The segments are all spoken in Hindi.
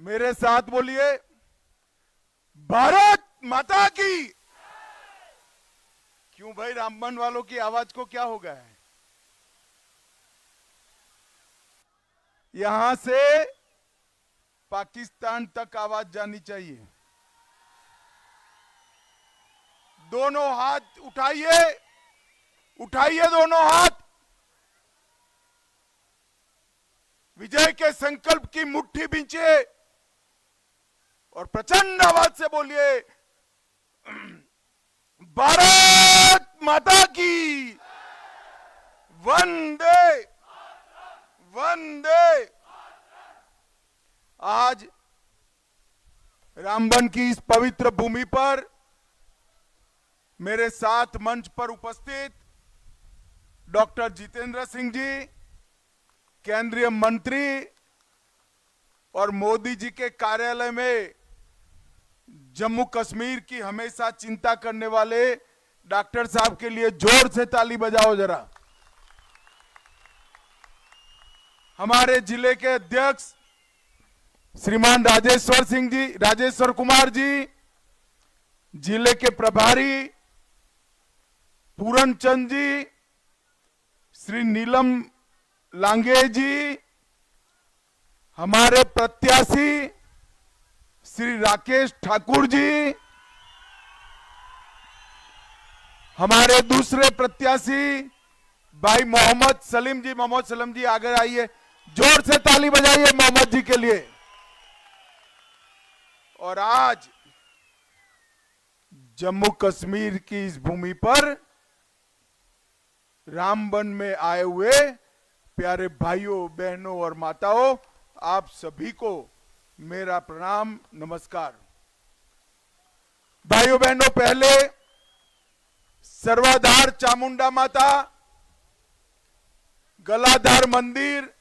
मेरे साथ बोलिए, भारत माता की। क्यों भाई, रामबन वालों की आवाज को क्या हो गया है? यहां से पाकिस्तान तक आवाज जानी चाहिए। दोनों हाथ उठाइए, उठाइए दोनों हाथ। विजय के संकल्प की मुट्ठी बींचिए और प्रचंड आवाज से बोलिए, भारत माता की। वंदे वंदे। आज रामबन की इस पवित्र भूमि पर मेरे साथ मंच पर उपस्थित डॉक्टर जितेंद्र सिंह जी, केंद्रीय मंत्री, और मोदी जी के कार्यालय में जम्मू कश्मीर की हमेशा चिंता करने वाले डॉक्टर साहब के लिए जोर से ताली बजाओ जरा। हमारे जिले के अध्यक्ष श्रीमान राजेश्वर कुमार जी, जिले के प्रभारी पूरन चंद जी, श्री नीलम लांगे जी, हमारे प्रत्याशी श्री राकेश ठाकुर जी, हमारे दूसरे प्रत्याशी भाई मोहम्मद सलीम जी आगे आइए, जोर से ताली बजाइए मोहम्मद जी के लिए। और आज जम्मू कश्मीर की इस भूमि पर रामबन में आए हुए प्यारे भाइयों, बहनों और माताओं, आप सभी को मेरा प्रणाम, नमस्कार। भाइयों बहनों, पहले सर्वाधार चामुंडा माता, गलाधार मंदिर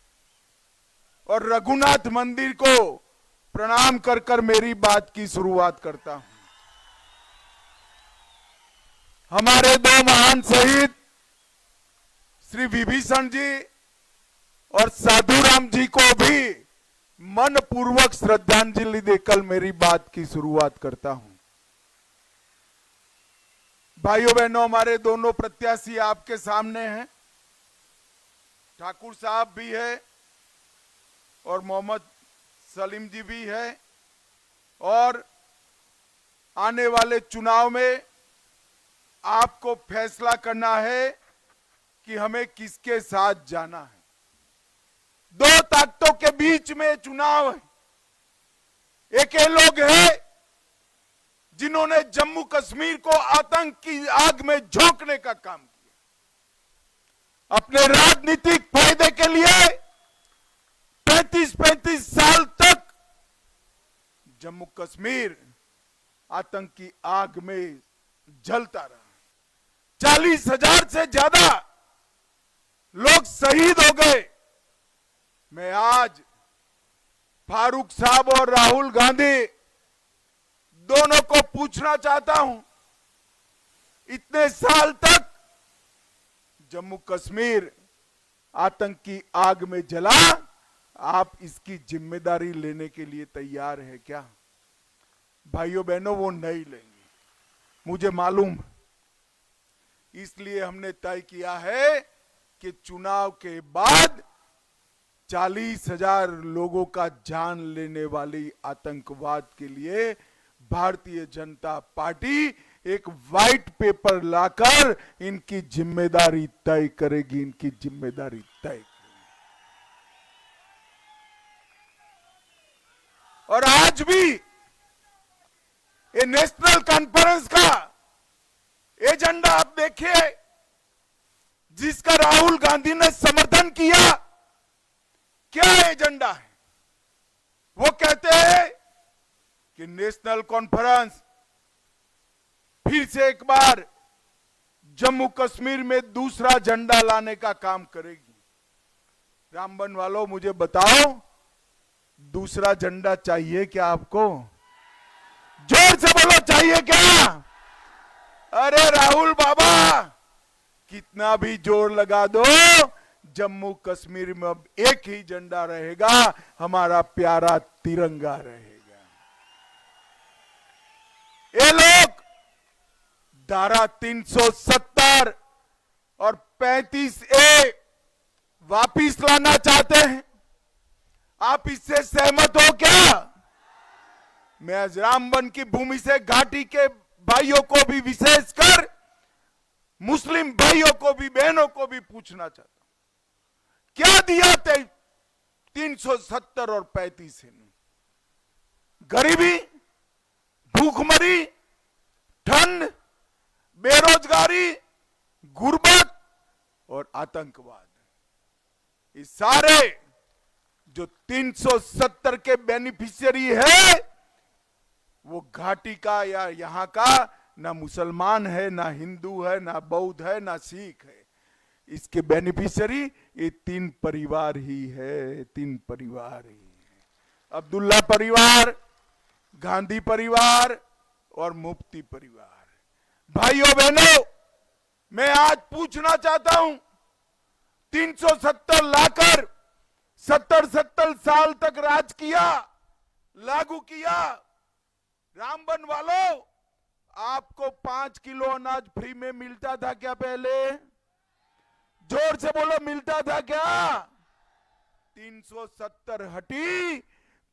और रघुनाथ मंदिर को प्रणाम कर कर मेरी बात की शुरुआत करता हूं। हमारे दो महान शहीद श्री विभीषण जी और साधुराम जी को भी मन पूर्वक श्रद्धांजलि देकर मेरी बात की शुरुआत करता हूं। भाइयों बहनों, हमारे दोनों प्रत्याशी आपके सामने हैं। ठाकुर साहब भी है और मोहम्मद सलीम जी भी है। और आने वाले चुनाव में आपको फैसला करना है कि हमें किसके साथ जाना है। दो ताकतों के बीच में चुनाव है। एक ये लोग हैं जिन्होंने जम्मू कश्मीर को आतंक की आग में झोंकने का काम किया। अपने राजनीतिक फायदे के लिए 35 साल तक जम्मू कश्मीर आतंक की आग में जलता रहा। 40,000 से ज्यादा लोग शहीद हो गए। मैं आज फारूक साहब और राहुल गांधी दोनों को पूछना चाहता हूं, इतने साल तक जम्मू कश्मीर आतंक की आग में जला, आप इसकी जिम्मेदारी लेने के लिए तैयार है क्या? भाइयों बहनों, वो नहीं लेंगे, मुझे मालूम। इसलिए हमने तय किया है कि चुनाव के बाद 40,000 लोगों का जान लेने वाली आतंकवाद के लिए भारतीय जनता पार्टी एक व्हाइट पेपर लाकर इनकी जिम्मेदारी तय करेगी, इनकी जिम्मेदारी तय करेगी। और आज भी ये नेशनल कॉन्फ्रेंस का एजेंडा आप देखिए, जिसका राहुल गांधी ने समर्थन किया। क्या एजेंडा है? वो कहते हैं कि नेशनल कॉन्फ्रेंस फिर से एक बार जम्मू कश्मीर में दूसरा झंडा लाने का काम करेगी। रामबन वालों, मुझे बताओ, दूसरा झंडा चाहिए क्या आपको? जोर से बोलो, चाहिए क्या? अरे राहुल बाबा, कितना भी जोर लगा दो, जम्मू कश्मीर में अब एक ही झंडा रहेगा, हमारा प्यारा तिरंगा रहेगा। ये लोग धारा 370 और 35A वापिस लाना चाहते हैं। आप इससे सहमत हो क्या? मैं आज रामबन की भूमि से घाटी के भाइयों को भी, विशेषकर मुस्लिम भाइयों को भी, बहनों को भी पूछना चाहता हूं, क्या दिया 370 और 35 ने? गरीबी, भूखमरी, ठंड, बेरोजगारी, गुर्बत और आतंकवाद, इस सारे जो 370 के बेनिफिशियरी है वो घाटी का या यहां का ना मुसलमान है, ना हिंदू है, ना बौद्ध है, ना सिख है। इसके बेनिफिशियरी ये 3 परिवार ही है, 3 परिवार ही है। अब्दुल्ला परिवार, गांधी परिवार और मुफ्ती परिवार। भाइयों बहनों, मैं आज पूछना चाहता हूं, 370 लाकर 70 साल तक राज किया, लागू किया। रामबन वालों, आपको 5 किलो अनाज फ्री में मिलता था क्या? पहले जोर से बोलो, मिलता था क्या? 370 हटी,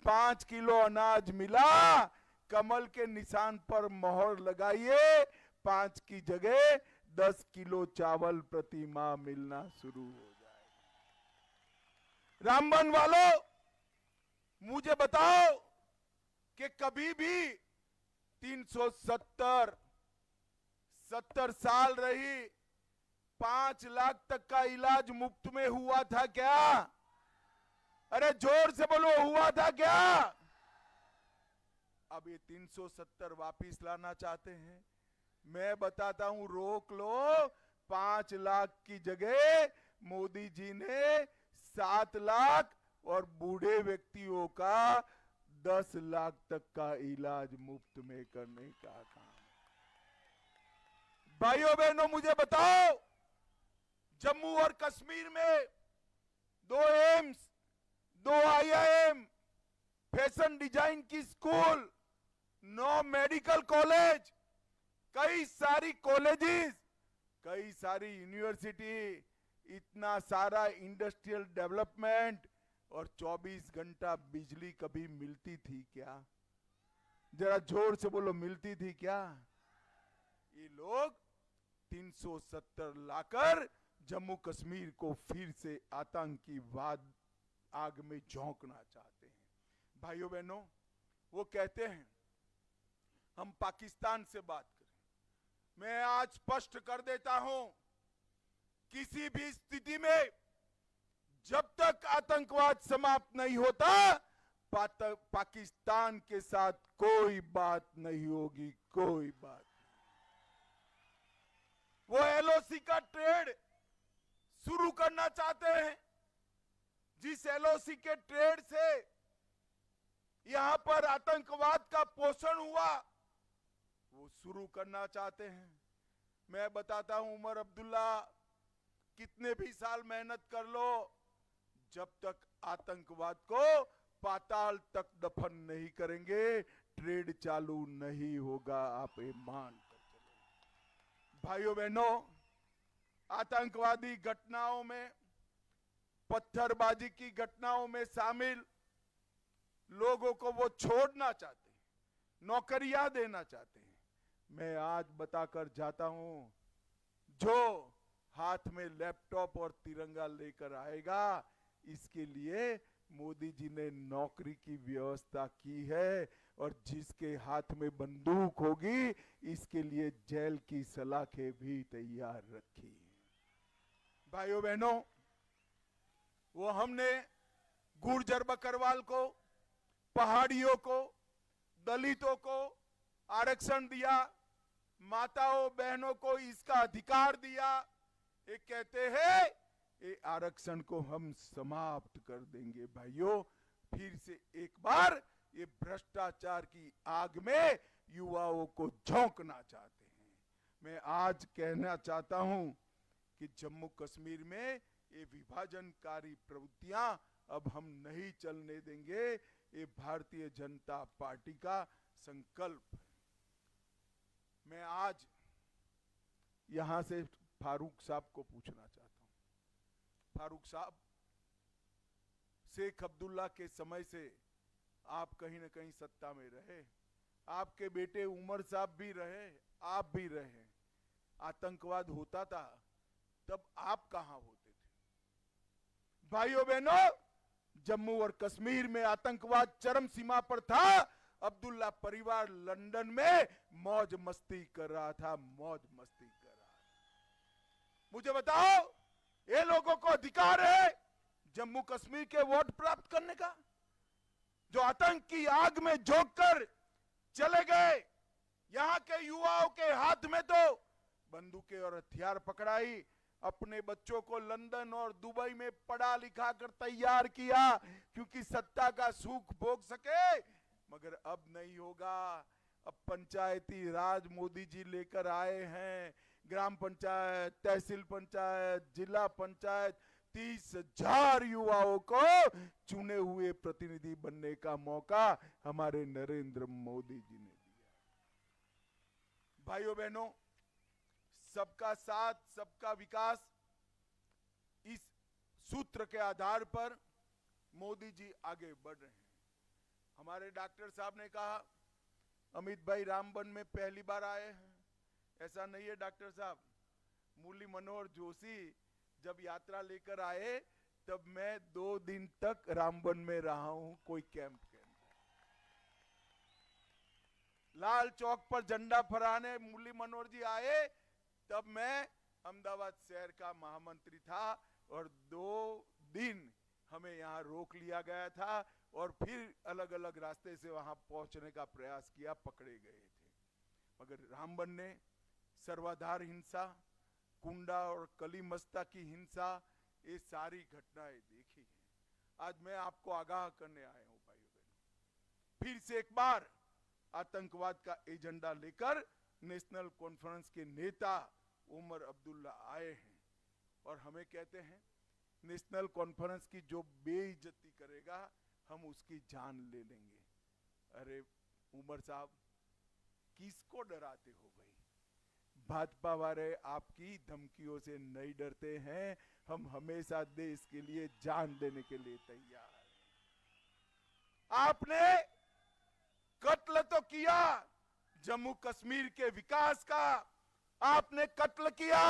5 किलो अनाज मिला। कमल के निशान पर मोहर लगाइए, 5 की जगह 10 किलो चावल प्रति माह मिलना शुरू हो जाएगा। रामबन वालों, मुझे बताओ कि कभी भी 370 70 साल रही, 5 लाख तक का इलाज मुफ्त में हुआ था क्या? अरे जोर से बोलो, हुआ था क्या? अब ये 370 वापिस लाना चाहते हैं। मैं बताता हूं, रोक लो। 5 लाख की जगह मोदी जी ने 7 लाख और बूढ़े व्यक्तियों का 10 लाख तक का इलाज मुफ्त में करने का काम। भाइयों बहनों, मुझे बताओ, जम्मू और कश्मीर में 2 एम्स, 2 IIM, फैशन डिजाइन की स्कूल, 9 मेडिकल कॉलेज, कई सारी कॉलेजेस, कई सारी यूनिवर्सिटी, इतना सारा इंडस्ट्रियल डेवलपमेंट और 24 घंटा बिजली कभी मिलती थी क्या? जरा जोर से बोलो, मिलती थी क्या? ये लोग 370 लाकर जम्मू कश्मीर को फिर से आतंकवाद आग में झोंकना चाहते हैं। भाइयों बहनों, वो कहते हैं हम पाकिस्तान से बात करें। मैं आज स्पष्ट कर देता हूं, किसी भी स्थिति में जब तक आतंकवाद समाप्त नहीं होता, पाकिस्तान के साथ कोई बात नहीं होगी, कोई बात नहीं। वो LOC का ट्रेड शुरू करना चाहते हैं, जिस LOC के ट्रेड से यहां पर आतंकवाद का पोषण हुआ, वो शुरू करना चाहते हैं। मैं बताता हूं, उमर अब्दुल्ला, कितने भी साल मेहनत कर लो, जब तक आतंकवाद को पाताल तक दफन नहीं करेंगे, ट्रेड चालू नहीं होगा। आप ये मान कर चलो। भाइयों बहनों, आतंकवादी घटनाओं में, पत्थरबाजी की घटनाओं में शामिल लोगों को वो छोड़ना चाहते हैं, नौकरियां देना चाहते हैं। मैं आज बताकर जाता हूं, जो हाथ में लैपटॉप और तिरंगा लेकर आएगा, इसके लिए मोदी जी ने नौकरी की व्यवस्था की है, और जिसके हाथ में बंदूक होगी, इसके लिए जेल की सलाखें भी तैयार रखी है। भाइयों बहनों, वो हमने गुर्जर बकरवाल को, पहाड़ियों को, दलितों को आरक्षण दिया, माताओं बहनों को इसका अधिकार दिया। ये कहते हैं ये आरक्षण को हम समाप्त कर देंगे। भाइयों, फिर से एक बार ये भ्रष्टाचार की आग में युवाओं को झोंकना चाहते हैं। मैं आज कहना चाहता हूं कि जम्मू कश्मीर में ये विभाजनकारी प्रवृत्तियां अब हम नहीं चलने देंगे। ये भारतीय जनता पार्टी का संकल्प है। मैं आज यहां से फारूक साहब को पूछना चाहता हूं। फारूक साहब, शेख अब्दुल्ला के समय से आप कहीं ना कहीं सत्ता में रहे, आपके बेटे उमर साहब भी रहे, आप भी रहे। आतंकवाद होता था तब आप कहां होते थे? भाइयों बहनों, जम्मू और कश्मीर में आतंकवाद चरम सीमा पर था। अब्दुल्ला परिवार लंदन में मौज मस्ती कर रहा था, मौज मस्ती कर रहा था। मुझे बताओ, ये लोगों को अधिकार है जम्मू कश्मीर के वोट प्राप्त करने का? जो आतंक की आग में झोंक कर चले गए, यहां के युवाओं के हाथ में तो बंदूकें और हथियार पकड़ाई, अपने बच्चों को लंदन और दुबई में पढ़ा लिखा कर तैयार किया क्योंकि सत्ता का सुख भोग सके। मगर अब नहीं होगा। अब पंचायती राज मोदी जी लेकर आए हैं। ग्राम पंचायत, तहसील पंचायत, जिला पंचायत, 30,000 युवाओं को चुने हुए प्रतिनिधि बनने का मौका हमारे नरेंद्र मोदी जी ने दिया। भाइयों बहनों, सबका साथ, सबका विकास, इस सूत्र के आधार पर मोदी जी आगे बढ़ रहे हैं। हमारे डॉक्टर साहब ने कहा, अमित भाई रामबन में पहली बार आए हैं। ऐसा नहीं है डॉक्टर साहब, मुरली मनोहर जोशी जब यात्रा लेकर आए तब मैं 2 दिन तक रामबन में रहा हूं, कोई कैंप के अंदर। लाल चौक पर झंडा फहराने मुरली मनोहर जी आए तब मैं अहमदाबाद शहर का महामंत्री था और 2 दिन हमें यहां रोक लिया गया था और फिर अलग अलग रास्ते से वहां पहुंचने का प्रयास किया, पकड़े गए थे। मगर रामबन ने सर्वाधार हिंसा, कुंडा और कलीमस्ता की हिंसा, ये सारी घटनाएं देखी हैं। आज मैं आपको आगाह करने आया हूं भाइयों बहनों, फिर से एक बार आतंकवाद का एजेंडा लेकर नेशनल कॉन्फ्रेंस के नेता उमर अब्दुल्ला आए हैं और हमें कहते हैं नेशनल कॉन्फ्रेंस की जो बेइज्जती करेगा हम उसकी जान ले लेंगे। अरे उमर साहब, किसको डराते हो भाई? भाजपा वाले आपकी धमकियों से नहीं डरते हैं। हम हमेशा देश के लिए जान देने के लिए तैयार हैं। आपने कत्ल तो किया जम्मू कश्मीर के विकास का, आपने कत्ल किया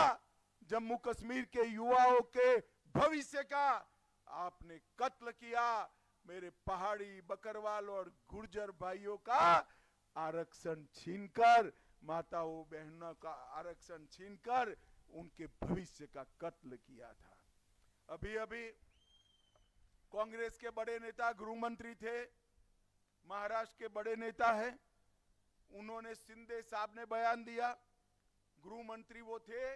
जम्मू कश्मीर के युवाओं के भविष्य का, आपने कत्ल किया मेरे पहाड़ी, बकरवाल और गुर्जर भाइयों का आरक्षण छीनकर, माताओं बहनों का आरक्षण छीनकर उनके भविष्य का कत्ल किया था। अभी अभी कांग्रेस के बड़े नेता, गृह मंत्री थे, महाराष्ट्र के बड़े नेता है, उन्होंने, शिंदे साहब ने बयान दिया, गृह मंत्री वो थे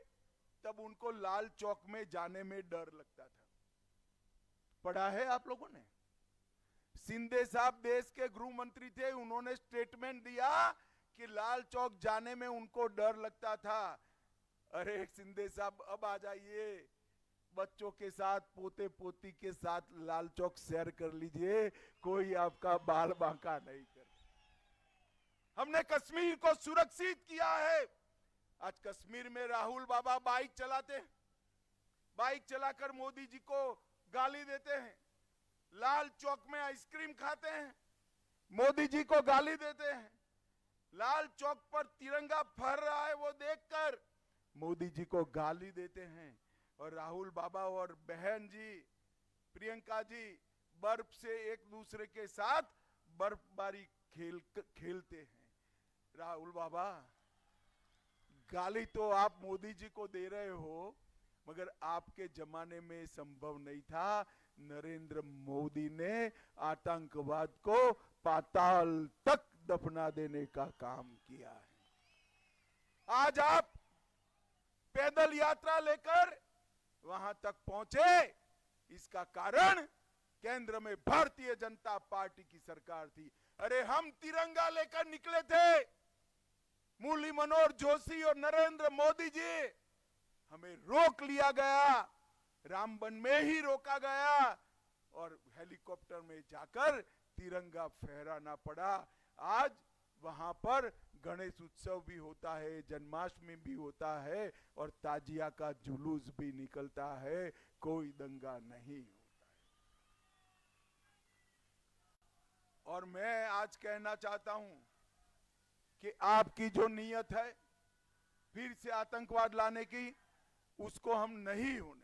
तब उनको लाल चौक में जाने में डर लगता था। पढ़ा है आप लोगों ने? शिंदे साहब देश के गृह मंत्री थे, उन्होंने स्टेटमेंट दिया कि लाल चौक जाने में उनको डर लगता था। अरे शिंदे साहब, अब आ जाइए, बच्चों के साथ, पोते पोती के साथ लाल चौक सैर कर लीजिए, कोई आपका बाल बांका नहीं कर। हमने कश्मीर को सुरक्षित किया है। आज कश्मीर में राहुल बाबा बाइक चलाते हैं, बाइक चलाकर मोदी जी को गाली देते हैं, लाल चौक में आइसक्रीम खाते हैं, मोदी जी को गाली देते हैं, लाल चौक पर तिरंगा फहर रहा है वो देखकर मोदी जी को गाली देते हैं, और राहुल बाबा और बहन जी प्रियंका जी बर्फ से एक दूसरे के साथ बर्फबारी खेलते हैं। राहुल बाबा, गाली तो आप मोदी जी को दे रहे हो, मगर आपके जमाने में संभव नहीं था। नरेंद्र मोदी ने आतंकवाद को पाताल तक दफना देने का काम किया है। आज आप पैदल यात्रा लेकर वहां तक पहुंचे, इसका कारण केंद्र में भारतीय जनता पार्टी की सरकार थी। अरे हम तिरंगा लेकर निकले थे, मुरली मनोहर जोशी और नरेंद्र मोदी जी, हमें रोक लिया गया। रामबन में ही रोका गया और हेलीकॉप्टर में जाकर तिरंगा फहराना पड़ा। आज वहां पर गणेश उत्सव भी होता है, जन्माष्टमी भी होता है और ताजिया का जुलूस भी निकलता है, कोई दंगा नहीं होता है। और मैं आज कहना चाहता हूं कि आपकी जो नीयत है फिर से आतंकवाद लाने की, उसको हम नहीं होने देंगे।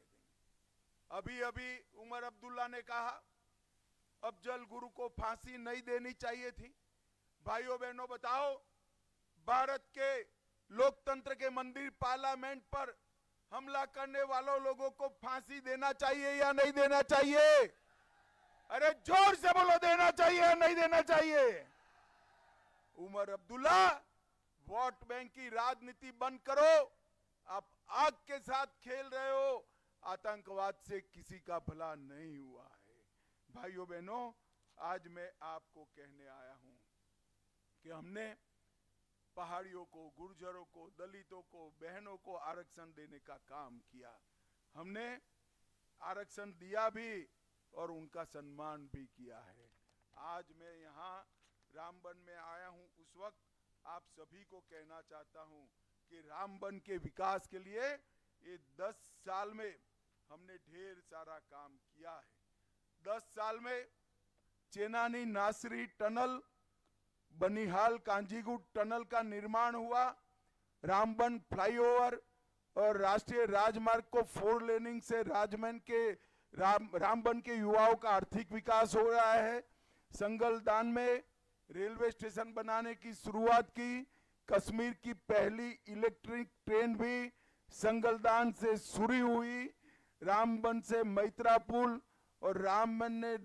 अभी अभी उमर अब्दुल्ला ने कहा अफजल गुरु को फांसी नहीं देनी चाहिए थी। भाइयों बहनों बताओ, भारत के लोकतंत्र के मंदिर पार्लियामेंट पर हमला करने वालों लोगों को फांसी देना चाहिए या नहीं देना चाहिए? अरे जोर से बोलो, देना चाहिए या नहीं देना चाहिए? उमर अब्दुल्ला, वोट बैंक की राजनीति बंद करो। आप आग के साथ खेल रहे हो। आतंकवाद से किसी का भला नहीं हुआ है। भाइयों बहनों, आज मैं आपको कहने आया हूं कि हमने पहाड़ियों को, गुर्जरों को, दलितों को, बहनों को आरक्षण देने का काम किया। हमने आरक्षण दिया भी और उनका सम्मान भी किया है। आज मैं यहाँ रामबन में आया हूँ, उस वक्त आप सभी को कहना चाहता हूँ कि रामबन के विकास के लिए ये 10 साल में हमने ढेर सारा काम किया है। 10 साल में चेनानी नासरी टनल, बनिहाल कांजीगुट टनल का निर्माण हुआ, रामबन फ्लाईओवर और राष्ट्रीय राजमार्ग को 4 लेनिंग से रामबन के युवाओं का आर्थिक विकास हो रहा है। संगलदान में रेलवे स्टेशन बनाने की शुरुआत की। कश्मीर की पहली इलेक्ट्रिक ट्रेन भी संगलदान से शुरू हुई। रामबन से मैत्रा पुल और रामबन ने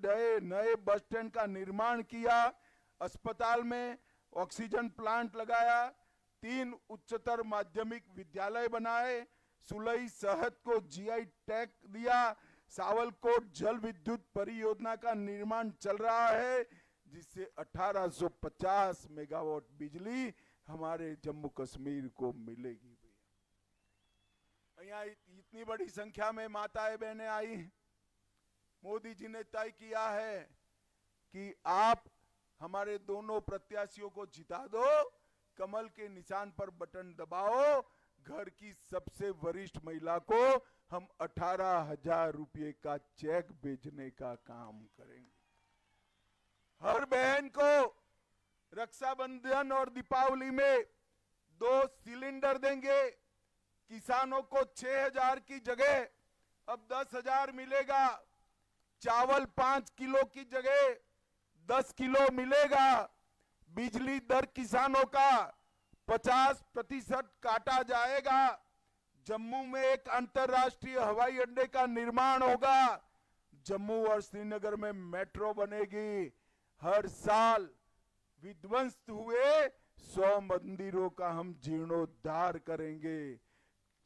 नए बस स्टैंड का निर्माण किया। अस्पताल में ऑक्सीजन प्लांट लगाया। 3 उच्चतर माध्यमिक विद्यालय बनाए। सुलई शहद को जीआई टैग दिया। सावलकोट जल विद्युत परियोजना का निर्माण चल रहा है, जिससे 1850 मेगावाट बिजली हमारे जम्मू कश्मीर को मिलेगी। भैया, यहाँ इतनी बड़ी संख्या में माताएं बहनें आई। मोदी जी ने तय किया है कि आप हमारे दोनों प्रत्याशियों को जिता दो, कमल के निशान पर बटन दबाओ, घर की सबसे वरिष्ठ महिला को हम 18,000 रुपये का चेक भेजने का काम करेंगे। हर बहन को रक्षाबंधन और दीपावली में 2 सिलेंडर देंगे। किसानों को 6,000 की जगह अब 10,000 मिलेगा। चावल 5 किलो की जगह 10 किलो मिलेगा। बिजली दर किसानों का 50% काटा जाएगा। जम्मू में एक अंतर्राष्ट्रीय हवाई अड्डे का निर्माण होगा। जम्मू और श्रीनगर में मेट्रो बनेगी। हर साल विध्वंस हुए 100 मंदिरों का हम जीर्णोद्धार करेंगे।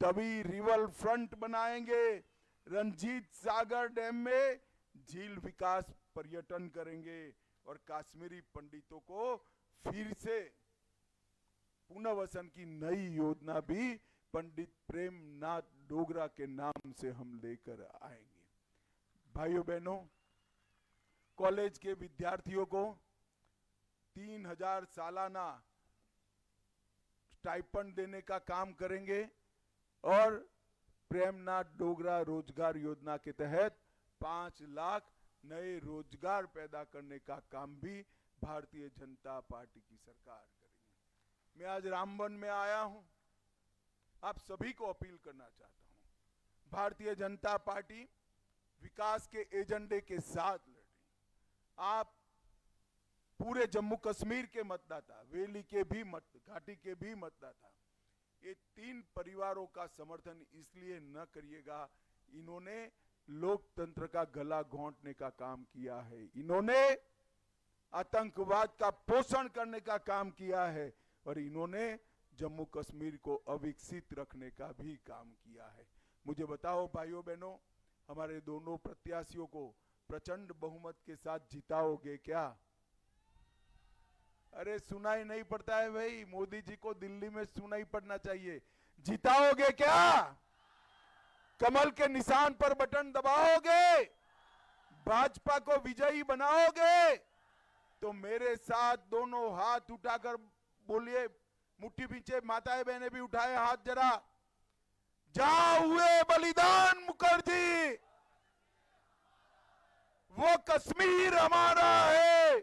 तभी रिवर फ्रंट बनाएंगे। रंजीत सागर डैम में झील विकास पर्यटन करेंगे और कश्मीरी पंडितों को फिर से पुनर्वसन की नई योजना भी पंडित प्रेमनाथ डोगरा के नाम से हम लेकर आएंगे। भाइयों बहनों, कॉलेज के विद्यार्थियों को 3,000 सालाना स्टाइपेंड देने का काम करेंगे और प्रेमनाथ डोगरा रोजगार योजना के तहत 5 लाख नए रोजगार पैदा करने का काम भी भारतीय जनता पार्टी की सरकार करेगी। मैं आज रामबन में आया हूं, आप सभी को अपील करना चाहता हूं, भारतीय जनता पार्टी विकास के एजेंडे के साथ लड़ रही। आप पूरे जम्मू कश्मीर के मतदाता, वेली के भी घाटी के भी मतदाता, ये 3 परिवारों का समर्थन इसलिए न करिएगा, इन्होंने लोकतंत्र का गला घोंटने का काम किया है। इन्होंने आतंकवाद का पोषण करने का काम किया है और इन्होंने जम्मू कश्मीर को अविकसित रखने का भी काम किया है। मुझे बताओ भाइयों बहनों, हमारे दोनों प्रत्याशियों को प्रचंड बहुमत के साथ जिताओगे क्या? अरे सुनाई नहीं पड़ता है भाई, मोदी जी को दिल्ली में सुनाई पड़ना चाहिए। जिताओगे क्या? कमल के निशान पर बटन दबाओगे, भाजपा को विजयी बनाओगे, तो मेरे साथ दोनों हाथ उठाकर बोलिए, मुट्ठी पीछे माताएं बहनें भी उठाए हाथ जरा। जहां हुए बलिदान मुखर्जी, वो कश्मीर हमारा है।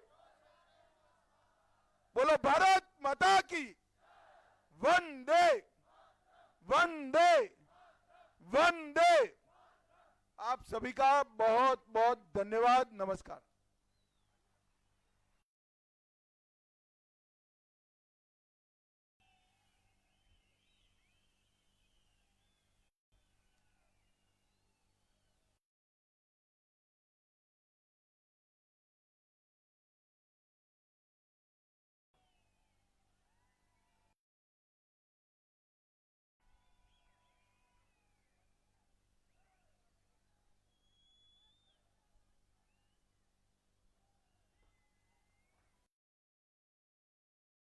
बोलो भारत माता की वंदे वंदे वंदे। आप सभी का बहुत बहुत धन्यवाद। नमस्कार।